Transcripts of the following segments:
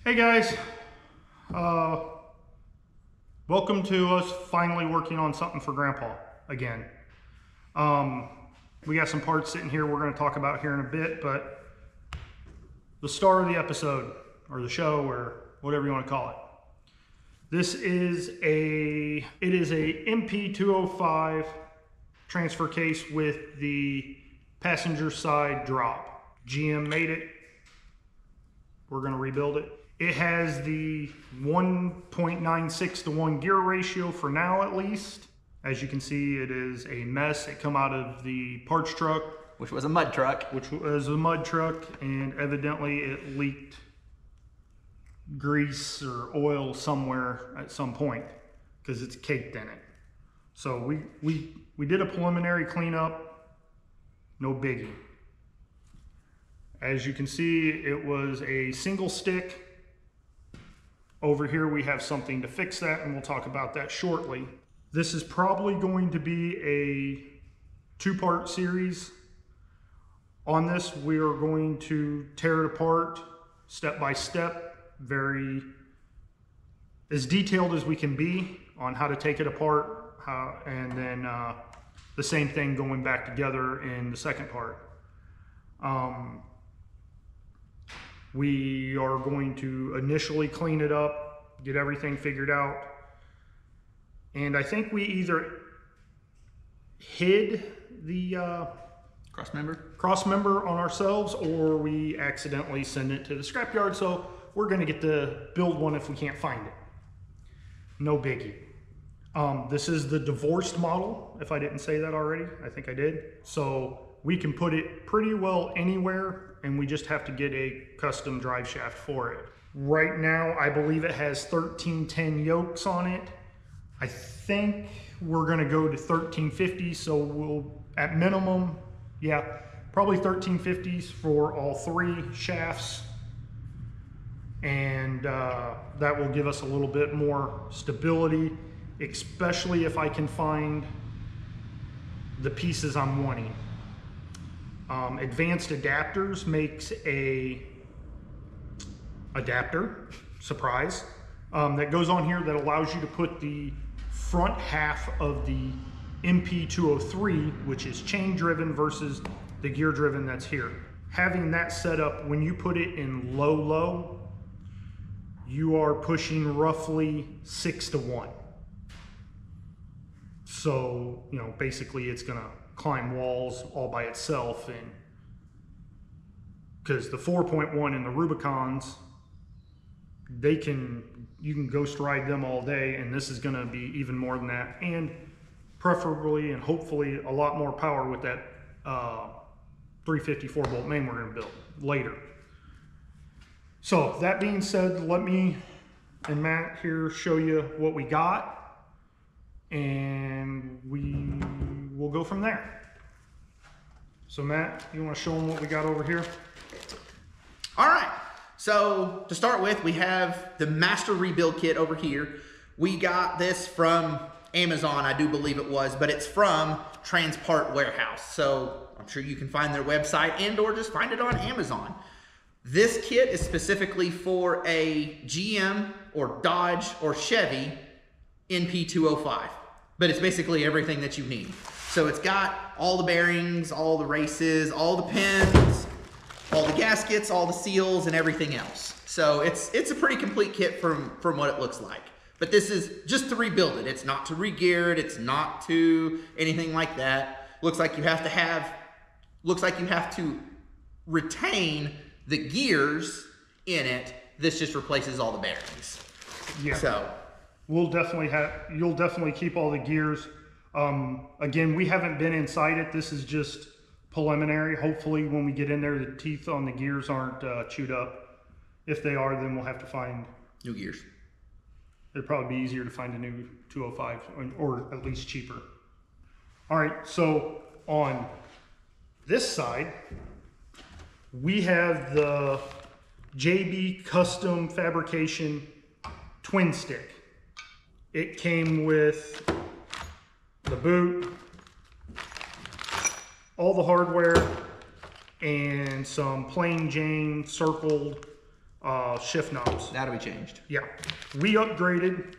Hey guys, welcome to us finally working on something for Grandpa again. We got some parts sitting here we're going to talk about here in a bit, but the star of the episode or the show or whatever you want to call it. This is a np205 transfer case with the passenger side drop. GM made it. We're going to rebuild it. It has the 1.96 to 1 gear ratio for now, at least. As you can see, it is a mess. It come out of the parts truck. Which was a mud truck. And evidently it leaked grease or oil somewhere at some point because it's caked in it. So we did a preliminary cleanup, no biggie. As you can see, it was a single stick. Over here we have something to fix that, and we'll talk about that shortly. This is probably going to be a two-part series. On this, we are going to tear it apart step by step, very as detailed as we can be on how to take it apart, and then the same thing going back together in the second part. We are going to initially clean it up, get everything figured out. And I think we either hid the cross member on ourselves, or we accidentally send it to the scrapyard. So we're gonna get to build one if we can't find it. No biggie. This is the divorced model, if I didn't say that already. I think I did. So we can put it pretty well anywhere, and we just have to get a custom drive shaft for it. Right now, I believe it has 1310 yokes on it. I think we're gonna go to 1350, so we'll, at minimum, yeah, probably 1350s for all three shafts. And that will give us a little bit more stability, especially if I can find the pieces I'm wanting. Advanced Adapters makes a adapter, surprise, that goes on here that allows you to put the front half of the np203, which is chain driven, versus the gear driven that's here. Having that set up, when you put it in low, you are pushing roughly 6 to 1. So, you know, basically it's gonna climb walls all by itself, and because the 4.1 and the Rubicons, you can ghost ride them all day, and this is gonna be even more than that, and preferably and hopefully a lot more power with that 354 bolt main we're gonna build later. So that being said, let me and Matt here show you what we got, and we will go from there. So Matt, you want to show them what we got over here? All right, so to start with, we have the master rebuild kit over here. We got this from Amazon, I do believe it was, but it's from Transpart Warehouse. So I'm sure you can find their website and or just find it on Amazon. This kit is specifically for a GM or Dodge or Chevy np205, but it's basically everything that you need. So it's got all the bearings, all the races, all the pins, all the gaskets, all the seals, and everything else. So it's a pretty complete kit from what it looks like. But this is just to rebuild it. It's not to re-gear it. It's not to anything like that. Looks like you have to retain the gears in it. This just replaces all the bearings. Yeah. So you'll definitely keep all the gears. Again, we haven't been inside it. This is just preliminary. Hopefully when we get in there, the teeth on the gears aren't chewed up. If they are, then we'll have to find new gears. It'd probably be easier to find a new 205, or at least cheaper. All right, so on this side, we have the JB Custom Fabrication Twin Stick. It came with the boot, all the hardware, and some plain Jane circled shift knobs. That'll be changed. Yeah, we upgraded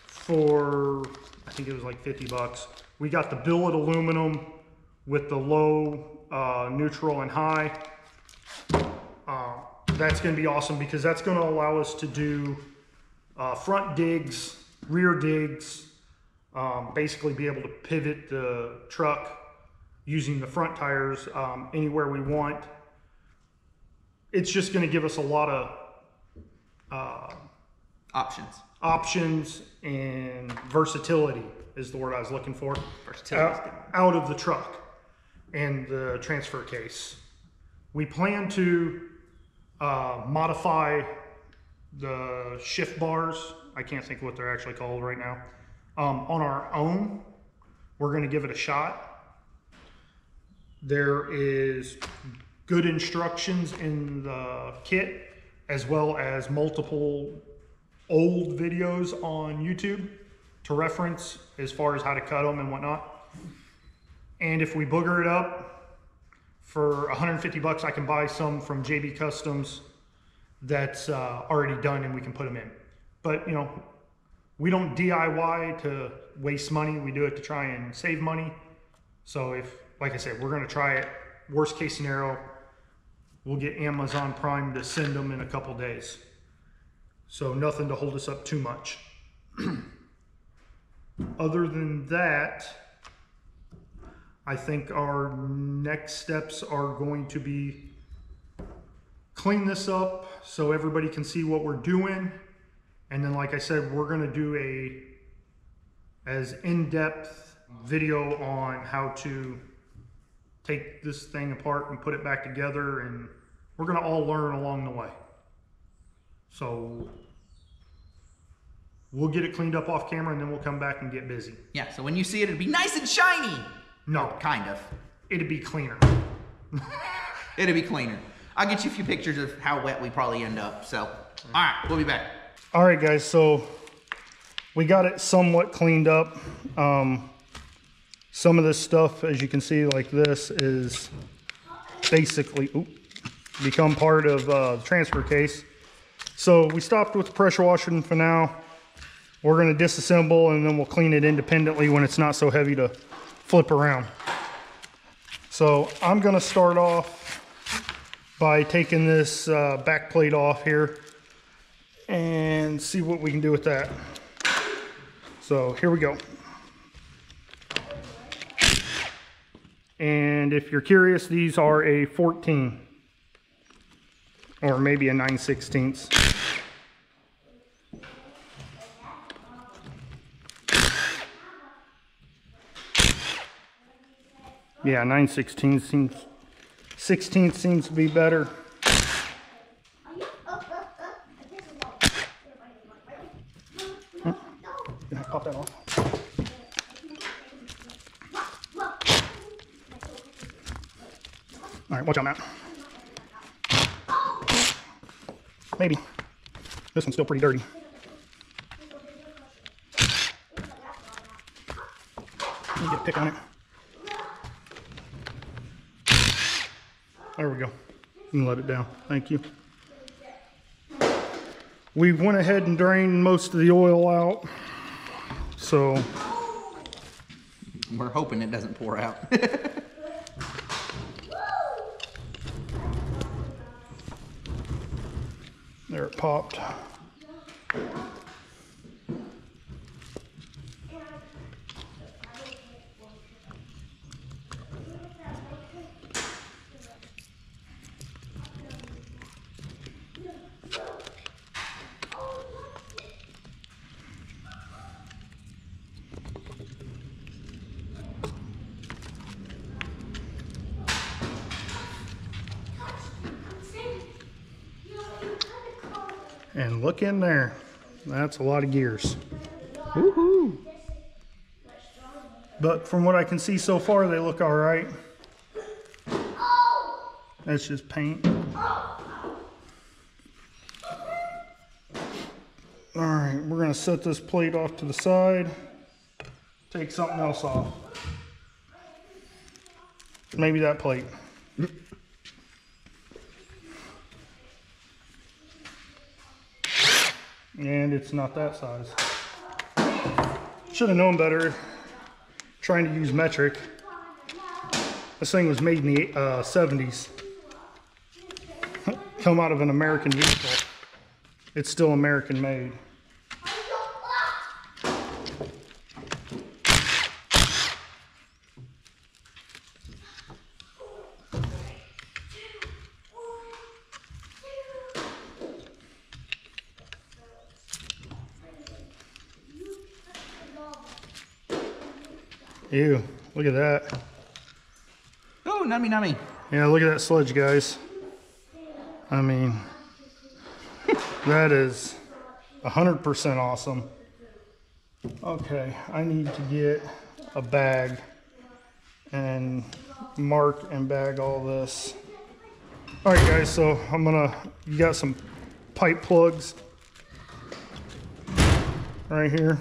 for, I think it was like 50 bucks. We got the billet aluminum with the low, neutral, and high. That's going to be awesome because that's going to allow us to do front digs, rear digs, basically be able to pivot the truck using the front tires anywhere we want. It's just going to give us a lot of options and versatility is the word I was looking for. Versatility. Out of the truck and the transfer case. We plan to modify the shift bars. I can't think of what they're actually called right now. On our own, we're going to give it a shot. There is good instructions in the kit, as well as multiple old videos on YouTube to reference as far as how to cut them and whatnot. And if we booger it up, for 150 bucks, I can buy some from JB Customs that's already done and we can put them in. But, you know, we don't DIY to waste money. We do it to try and save money. So if, like I said, we're going to try it. Worst case scenario, we'll get Amazon Prime to send them in a couple days. So nothing to hold us up too much. Other than that, I think our next steps are going to be clean this up so everybody can see what we're doing. And then, like I said, we're going to do as in-depth video on how to take this thing apart and put it back together. And we're going to all learn along the way. So we'll get it cleaned up off camera and then we'll come back and get busy. Yeah, so when you see it, it'll be nice and shiny. No. Kind of. It'd be cleaner. It'll be cleaner. I'll get you a few pictures of how wet we probably end up. So, all right, we'll be back. All right, guys, so we got it somewhat cleaned up. Some of this stuff, as you can see, like this, is basically become part of the transfer case. So we stopped with the pressure washing for now. We're going to disassemble and then we'll clean it independently when it's not so heavy to flip around. So I'm going to start off by taking this back plate off here and see what we can do with that. So here we go. And if you're curious, these are a 14 or maybe a 9/16. Yeah, 9/16 seems, 16th seems to be better. Can I pop that off? All right, watch out, Matt. Maybe. This one's still pretty dirty. Let me get a pick on it. There we go. You can let it down. Thank you. We went ahead and drained most of the oil out. So we're hoping it doesn't pour out. There it popped. And look in there. That's a lot of gears. Woohoo! But from what I can see so far, they look all right. That's just paint. All right, we're gonna set this plate off to the side. Take something else off. Maybe that plate. And it's not that size. Should have known better trying to use metric. This thing was made in the 70s. Come out of an American vehicle. It's still American made. Ew, look at that. Oh, nummy nummy. Yeah, look at that sludge, guys. I mean, that is 100% awesome. Okay, I need to get a bag and mark and bag all this. All right, guys, so you got some pipe plugs right here.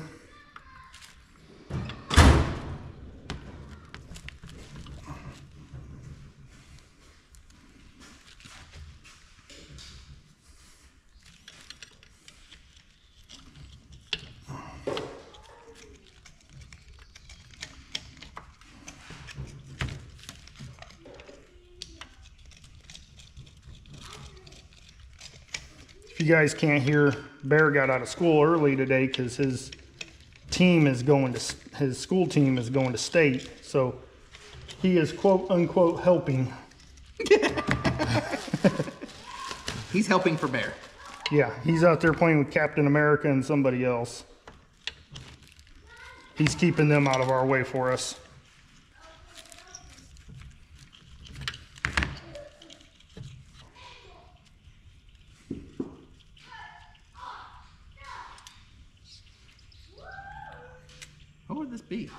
If you guys can't hear, Bear got out of school early today because his school team is going to state, so he is quote unquote helping. He's helping for Bear. Yeah, he's out there playing with Captain America and somebody else. He's keeping them out of our way for us. What would this be?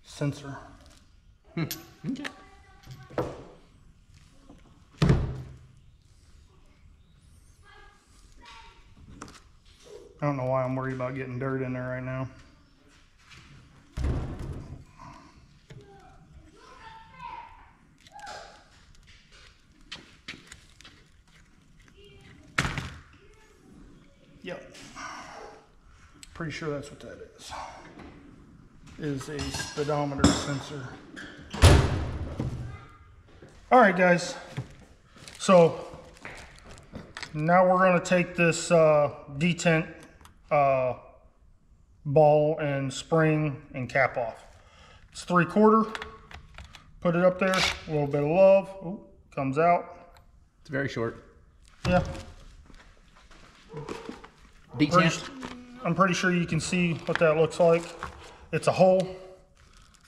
Sensor. Okay. I don't know why I'm worried about getting dirt in there right now. Yep. Pretty sure that's what that is a speedometer sensor. All right, guys. So now we're going to take this detent ball and spring and cap off. It's 3/4. Put it up there. A little bit of love. Ooh, comes out. It's very short. Yeah. Detent. I'm pretty sure you can see what that looks like. It's a hole.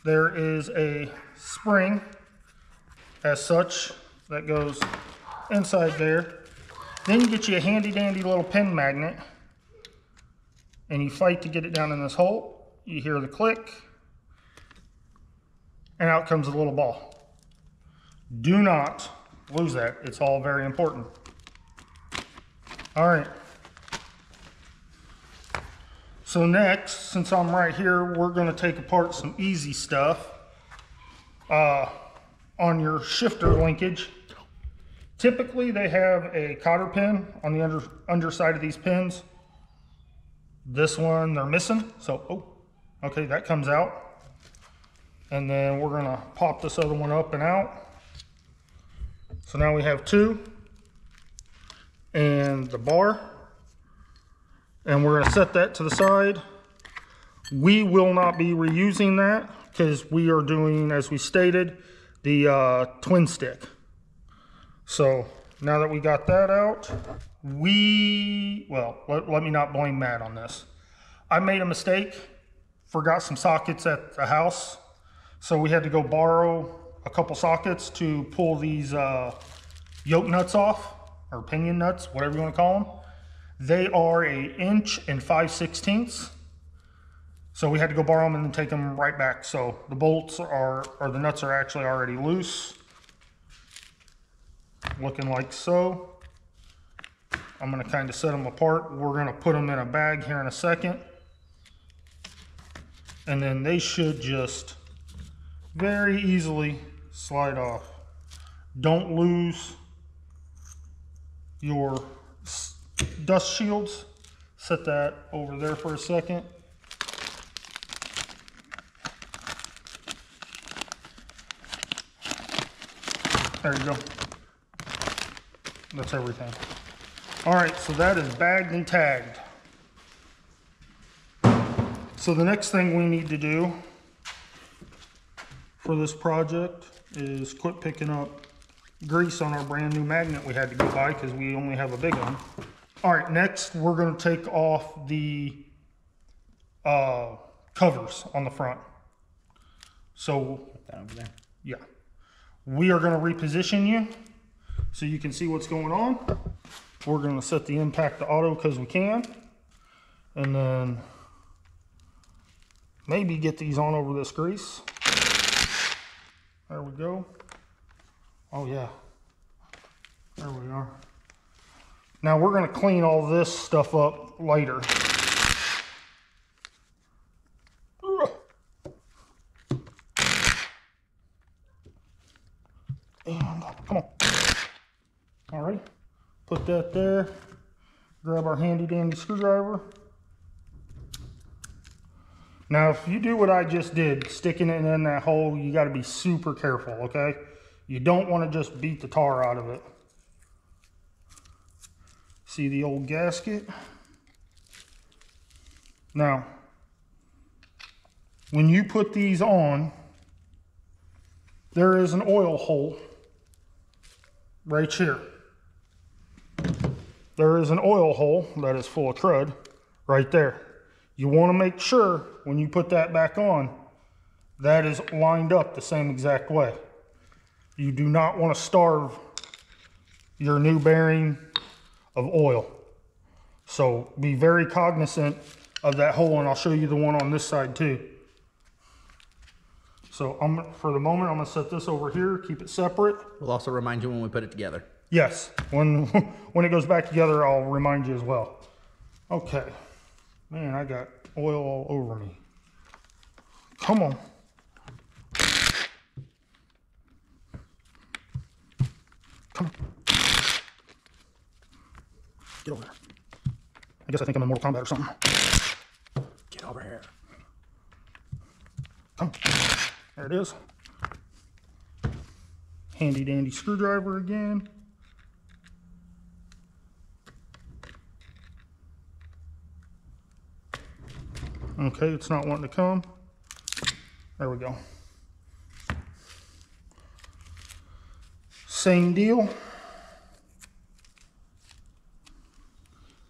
There is a spring as such that goes inside there. Then you get you a handy dandy little pin magnet and you fight to get it down in this hole. You hear the click and out comes a little ball. Do not lose that. It's all very important. All right. So next, since I'm right here, we're going to take apart some easy stuff on your shifter linkage. Typically, they have a cotter pin on the underside of these pins. This one they're missing, so okay, that comes out. And then we're going to pop this other one up and out. So now we have two, and the bar. And we're going to set that to the side. We will not be reusing that because we are doing, as we stated, the twin stick. So now that we got that out, let me not blame Matt on this. I made a mistake, forgot some sockets at the house. So we had to go borrow a couple sockets to pull these yoke nuts off, or pinion nuts, whatever you want to call them. They are 1 inch and 5/16. So we had to go borrow them and then take them right back. So the bolts the nuts are actually already loose. Looking like so. I'm going to kind of set them apart. We're going to put them in a bag here in a second. And then they should just very easily slide off. Don't lose your dust shields. Set that over there for a second. There you go. That's everything. All right, so that is bagged and tagged. So the next thing we need to do for this project is quit picking up grease on our brand new magnet we had to go buy because we only have a big one. All right, next we're going to take off the covers on the front. So, put that over there. Yeah. We are going to reposition you so you can see what's going on. We're going to set the impact to auto because we can. And then maybe get these on over this grease. There we go. Oh yeah. There we are. Now we're going to clean all this stuff up later. And come on. All right. Put that there. Grab our handy dandy screwdriver. Now, if you do what I just did, sticking it in that hole, you got to be super careful, okay? You don't want to just beat the tar out of it. See the old gasket? Now, when you put these on, there is an oil hole right here. There is an oil hole that is full of crud right there. You want to make sure when you put that back on, that is lined up the same exact way. You do not want to starve your new bearing of oil. So be very cognizant of that hole, and I'll show you the one on this side too. So for the moment, I'm going to set this over here, keep it separate. We'll also remind you when we put it together. Yes, when it goes back together, I'll remind you as well. Okay. Man, I got oil all over me. Come on. Come on. Get over there. I guess I think I'm in Mortal Kombat or something. Get over here. Come. There it is. Handy dandy screwdriver again. Okay, it's not wanting to come. There we go. Same deal.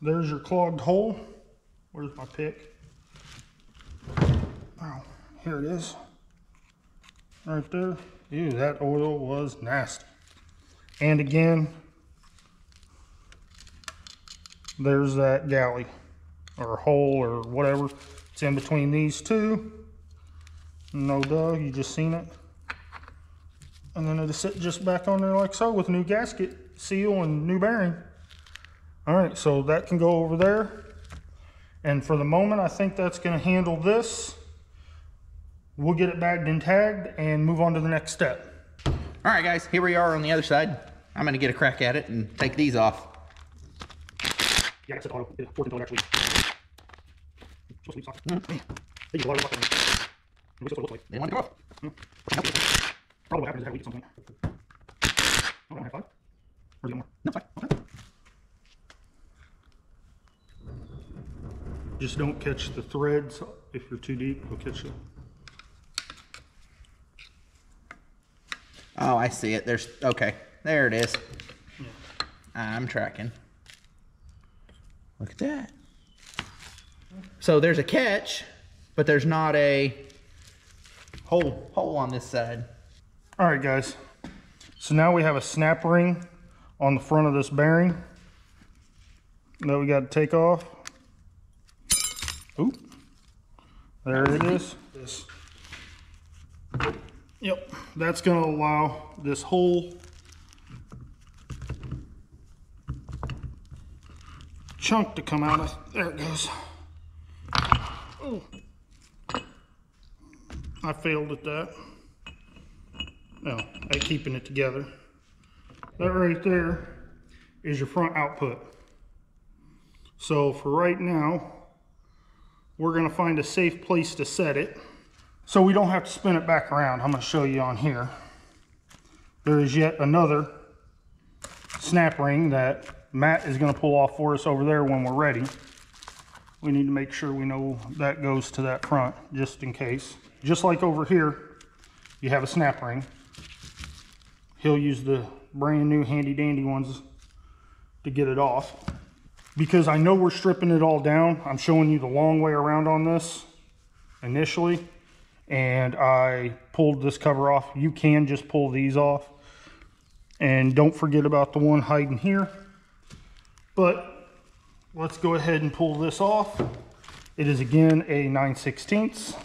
There's your clogged hole. Where's my pick? Oh, here it is. Right there. Ew, that oil was nasty. And again, there's that galley or hole or whatever. It's in between these two. No duh, you just seen it. And then it'll sit just back on there like so with new gasket, seal, and new bearing. All right, so that can go over there. And for the moment, I think that's gonna handle this. We'll get it bagged and tagged and move on to the next step. All right, guys, here we are on the other side. I'm gonna get a crack at it and take these off. Yeah, I said auto. It worked until it actually. Supposed to be soft. Man, they use a lot of luck on it. What does it look like? They want to go off. Probably what happens is I leak something. Oh, I don't have five. Or do you get more? No, fine. Okay. Just don't catch the threads. If you're too deep, you'll catch it. Oh, I see it. There's, okay. There it is. Yeah. I'm tracking. Look at that. So there's a catch, but there's not a hole on this side. All right, guys. So now we have a snap ring on the front of this bearing that we got to take off. Oop. There it is. This. Yep. That's going to allow this whole chunk to come out of. There it goes. Ooh. I failed at that. No, at keeping it together. That right there is your front output. So for right now, we're gonna find a safe place to set it so we don't have to spin it back around. I'm gonna show you on here. There is yet another snap ring that Matt is gonna pull off for us over there when we're ready. We need to make sure we know that goes to that front, just in case. Just like over here, you have a snap ring. He'll use the brand new handy dandy ones to get it off. Because I know we're stripping it all down, I'm showing you the long way around on this initially. And I pulled this cover off. You can just pull these off. And don't forget about the one hiding here. But let's go ahead and pull this off. It is again a 9/16.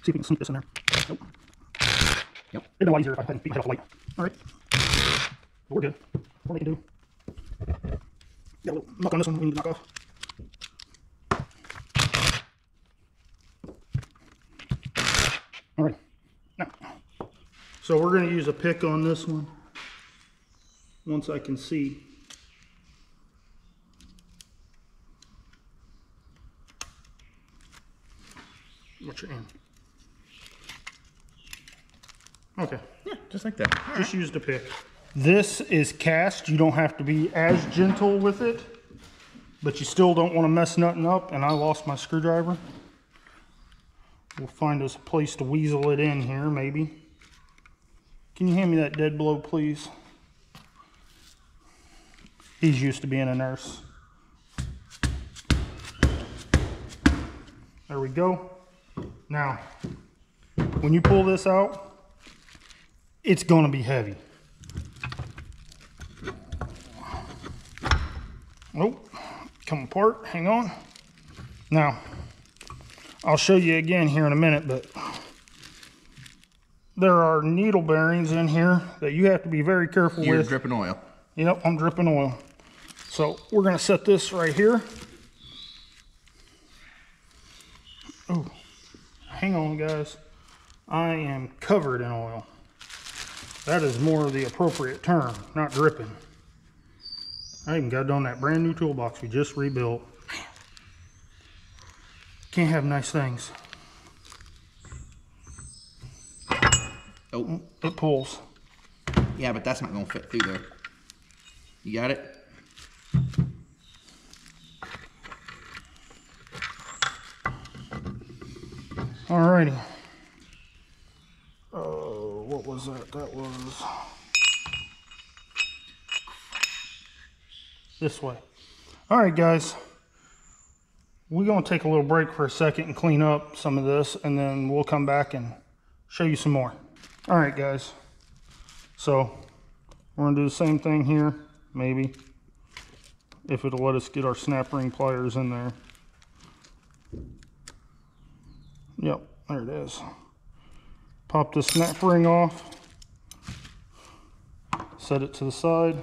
See if we can sneak this in there. Nope. Yep. It'd be a lot easier if I hadn't beat my head off light. All right. But we're good. What we can do. Got a little knock on this one we need to knock off. All right. Now, so we're going to use a pick on this one once I can see. What's your end? Okay. Yeah, just like that. All just use the pick. This is cast. You don't have to be as gentle with it, but you still don't want to mess nothing up. And I lost my screwdriver. We'll find us a place to weasel it in here, maybe. Can you hand me that dead blow, please? He's used to being a nurse. There we go. Now, when you pull this out, it's going to be heavy. Oh, come apart. Hang on. Now, I'll show you again here in a minute, but there are needle bearings in here that you have to be very careful with. You're dripping oil. Yep, I'm dripping oil. So we're going to set this right here. Oh, hang on, guys. I am covered in oil. That is more the appropriate term, not dripping. I even got it on that brand new toolbox we just rebuilt. Can't have nice things. Oh. It pulls. Yeah, but that's not going to fit through there. You got it? Alrighty. What was that? That was this way. Alright, guys. We're going to take a little break for a second and clean up some of this, and then we'll come back and show you some more. Alright, guys. So, we're going to do the same thing here, maybe. If it'll let us get our snap ring pliers in there. Yep, there it is. Pop the snap ring off. Set it to the side.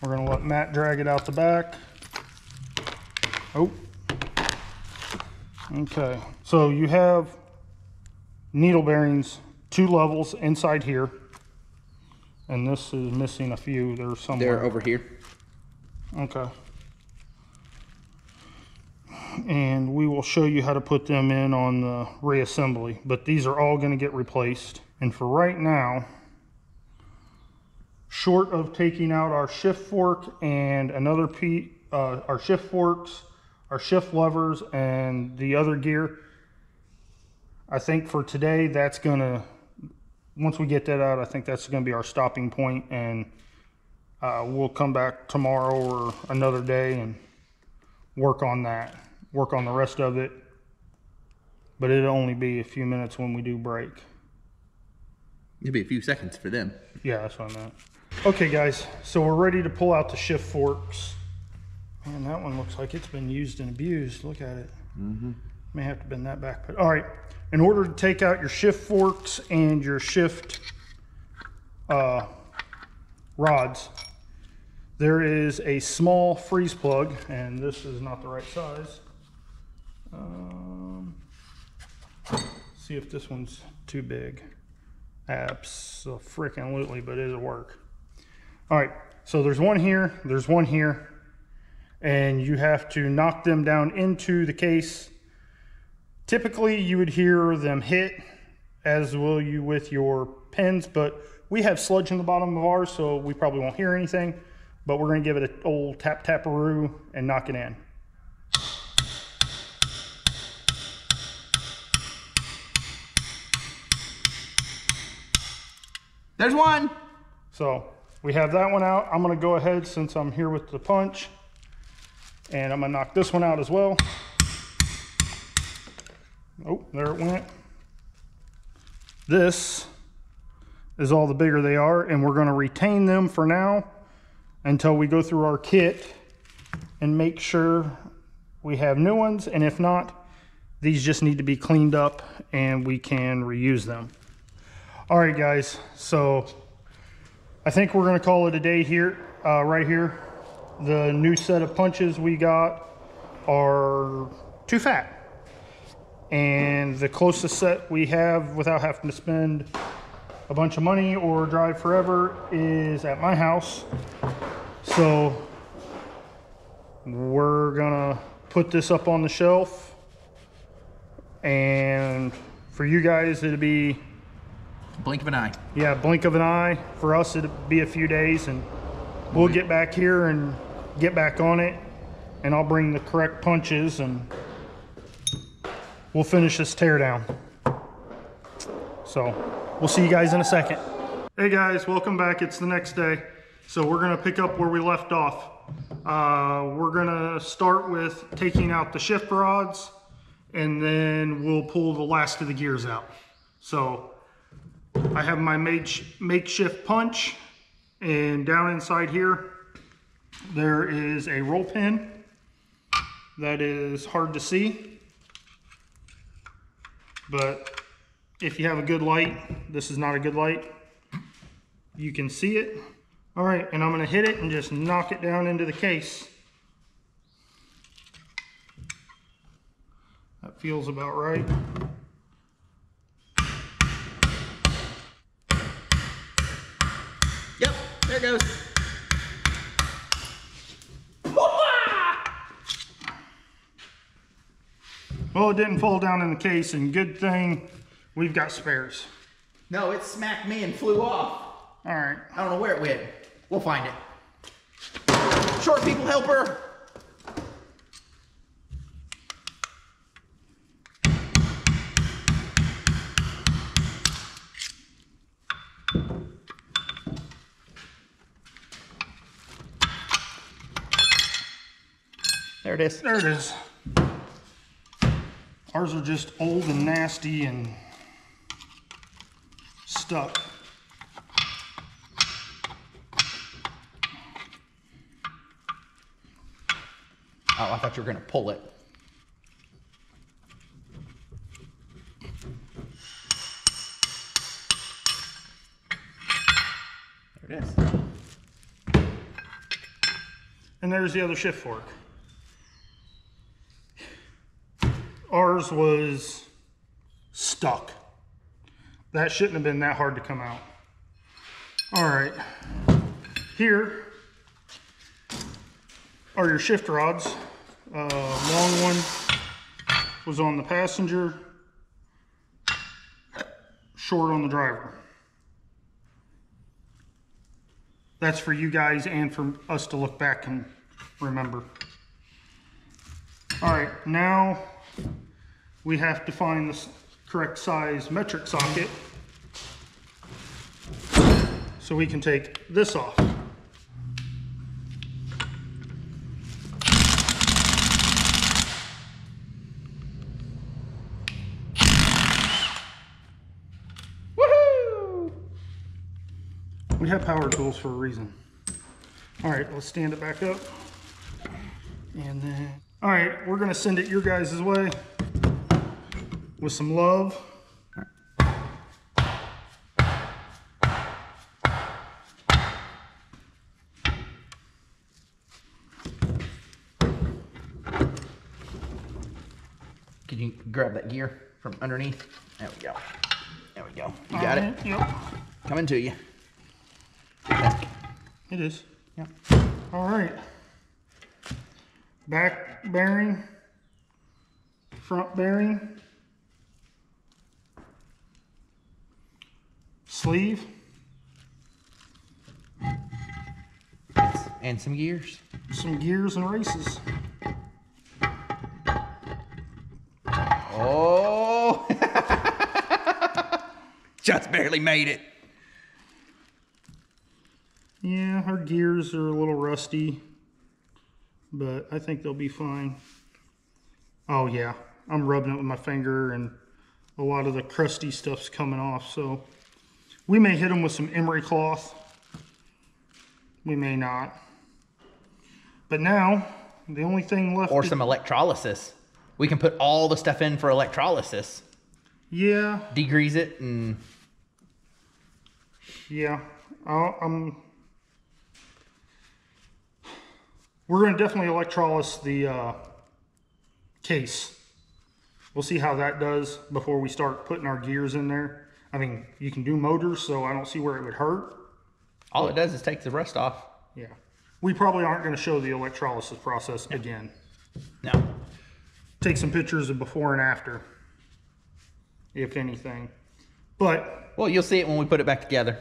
We're going to let Matt drag it out the back. Oh. Okay. So you have needle bearings, 2 levels inside here. And this is missing a few. They're somewhere. They're over here. Okay. And we will show you how to put them in on the reassembly, but these are all going to get replaced. And for right now, short of taking out our shift fork and another our shift forks, our shift levers, and the other gear, I think for today that's going to, once we get that out, I think that's going to be our stopping point, and we'll come back tomorrow or another day and work on that. Work on the rest of it, but it'll only be a few minutes when we do break. It'll be a few seconds for them. Yeah, that's what I meant. Okay, guys, so we're ready to pull out the shift forks. Man, that one looks like it's been used and abused. Look at it. May have to bend that back. But all right, in order to take out your shift forks and your shift rods, there is a small freeze plug, and this is not the right size. See if this one's too big. Abso-freaking-lutely, but it'll work. All right, so there's one here, there's one here, and you have to knock them down into the case. Typically, you would hear them hit, as will you with your pins, but we have sludge in the bottom of ours, so we probably won't hear anything, but we're gonna give it an old tap-taparoo and knock it in. There's one. So we have that one out. I'm gonna go ahead, since I'm here with the punch, and I'm gonna knock this one out as well. Oh, there it went. This is all the bigger they are, and we're gonna retain them for now until we go through our kit and make sure we have new ones, and if not, these just need to be cleaned up and we can reuse them. All right, guys, so I think we're gonna call it a day here, right here. The new set of punches we got are too fat. And the closest set we have without having to spend a bunch of money or drive forever is at my house. So we're gonna put this up on the shelf, and for you guys it'll be blink of an eye. Yeah, blink of an eye. For us, it'll be a few days, and we'll get back here and get back on it, and I'll bring the correct punches, and we'll finish this teardown. So we'll see you guys in a second. Hey guys, welcome back. It's the next day. So we're gonna pick up where we left off. We're gonna start with taking out the shift rods, and then we'll pull the last of the gears out. So I have my makeshift punch, and down inside here there is a roll pin that is hard to see, but if you have a good light, this is not a good light, you can see it. All right, and I'm gonna hit it and just knock it down into the case. That feels about right. Yep, there it goes. Well, it didn't fall down in the case, and good thing we've got spares. No, it smacked me and flew off. All right. I don't know where it went. We'll find it. Short people helper. There it is. There it is. Ours are just old and nasty and stuck. Oh, I thought you were going to pull it. There it is. And there's the other shift fork. Ours was stuck. That shouldn't have been that hard to come out. All right, here are your shift rods. Long one was on the passenger, short on the driver. That's for you guys and for us to look back and remember. All right, now we have to find the correct size metric socket so we can take this off. Woohoo! We have power tools for a reason. All right, let's stand it back up. And then, all right, we're gonna send it your guys' way with some love. Can you grab that gear from underneath? There we go. There we go. You got it? Yep. Coming to you. It is. Yep. All right. Back bearing. Front bearing. Sleeve. And some gears. Some gears and races. Oh! Just barely made it. Yeah, our gears are a little rusty, but I think they'll be fine. Oh yeah, I'm rubbing it with my finger and a lot of the crusty stuff's coming off, so we may hit them with some emery cloth. We may not. But now, the only thing left... Or some electrolysis. We can put all the stuff in for electrolysis. Yeah. Degrease it and... Yeah. We're going to definitely electrolysis the case. We'll see how that does before we start putting our gears in there. I mean, you can do motors, so I don't see where it would hurt. All it does is take the rust off. Yeah. We probably aren't going to show the electrolysis process again. No. Take some pictures of before and after, if anything. But... Well, you'll see it when we put it back together.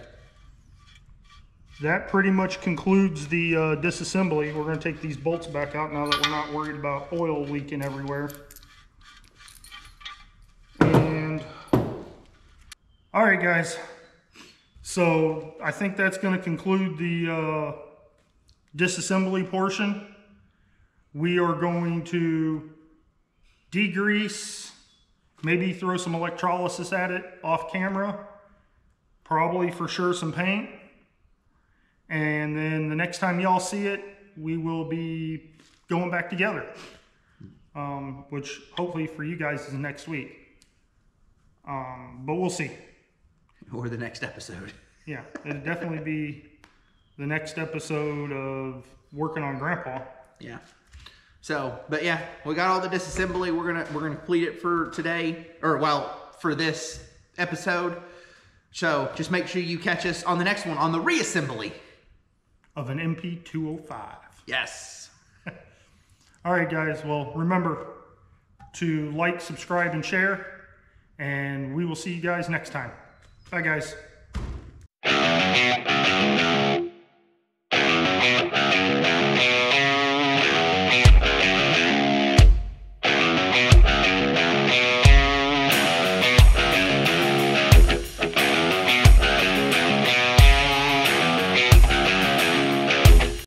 That pretty much concludes the disassembly. We're going to take these bolts back out now that we're not worried about oil leaking everywhere. And all right, guys. So I think that's going to conclude the disassembly portion. We are going to degrease, maybe throw some electrolysis at it off camera, probably for sure some paint. And then the next time y'all see it, we will be going back together, which hopefully for you guys is next week. But we'll see. Or the next episode. Yeah, it'll definitely be the next episode of working on Grandpa. Yeah. So, but yeah, we got all the disassembly. We're gonna complete it for today, or well, for this episode. So just make sure you catch us on the next one on the reassembly of an np205. Yes. All right, guys. Well, remember to like, subscribe, and share. And we will see you guys next time. Bye, guys.